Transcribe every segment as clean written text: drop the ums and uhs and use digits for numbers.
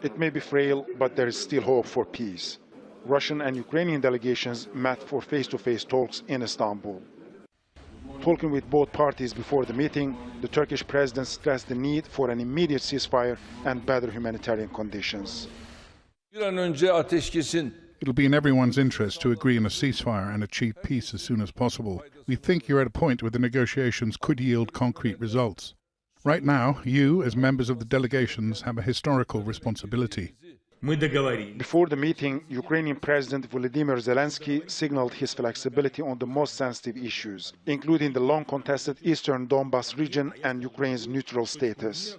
It may be frail, but there is still hope for peace. Russian and Ukrainian delegations met for face-to-face talks in Istanbul. Talking with both parties before the meeting, the Turkish president stressed the need for an immediate ceasefire and better humanitarian conditions. It'll be in everyone's interest to agree on a ceasefire and achieve peace as soon as possible. We think you're at a point where the negotiations could yield concrete results. Right now, you, as members of the delegations, have a historical responsibility. Before the meeting, Ukrainian President Volodymyr Zelensky signaled his flexibility on the most sensitive issues, including the long-contested eastern Donbas region and Ukraine's neutral status.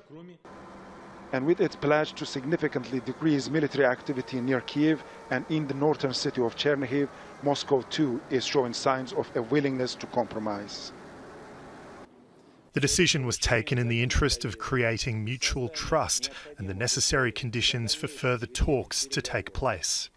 And with its pledge to significantly decrease military activity near Kyiv and in the northern city of Chernihiv, Moscow too is showing signs of a willingness to compromise. The decision was taken in the interest of creating mutual trust and the necessary conditions for further talks to take place.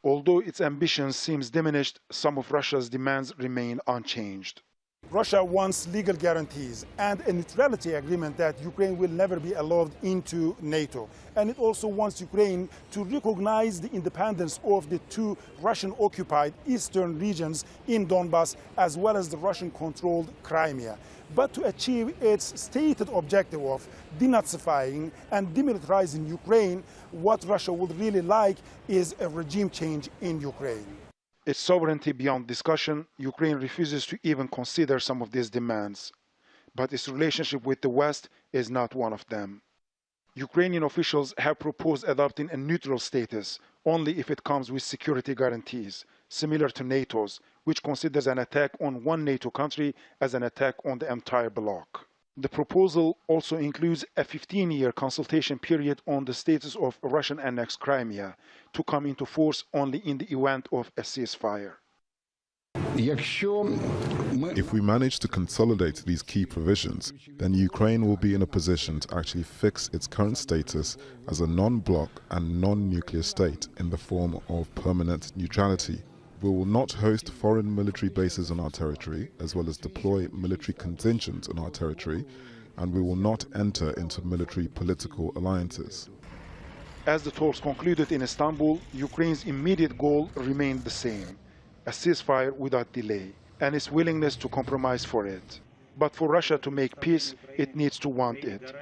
Although its ambition seems diminished, some of Russia's demands remain unchanged. Russia wants legal guarantees and a neutrality agreement that Ukraine will never be allowed into NATO. And it also wants Ukraine to recognize the independence of the two Russian-occupied eastern regions in Donbas, as well as the Russian-controlled Crimea. But to achieve its stated objective of denazifying and demilitarizing Ukraine, what Russia would really like is a regime change in Ukraine. Its sovereignty beyond discussion, Ukraine refuses to even consider some of these demands. But its relationship with the West is not one of them. Ukrainian officials have proposed adopting a neutral status only if it comes with security guarantees, similar to NATO's, which considers an attack on one NATO country as an attack on the entire bloc. The proposal also includes a 15-year consultation period on the status of Russian-annexed Crimea to come into force only in the event of a ceasefire. If we manage to consolidate these key provisions, then Ukraine will be in a position to actually fix its current status as a non-bloc and non-nuclear state in the form of permanent neutrality. We will not host foreign military bases on our territory, as well as deploy military contingents on our territory, and we will not enter into military political alliances. As the talks concluded in Istanbul, Ukraine's immediate goal remained the same: a ceasefire without delay, and its willingness to compromise for it. But for Russia to make peace, it needs to want it.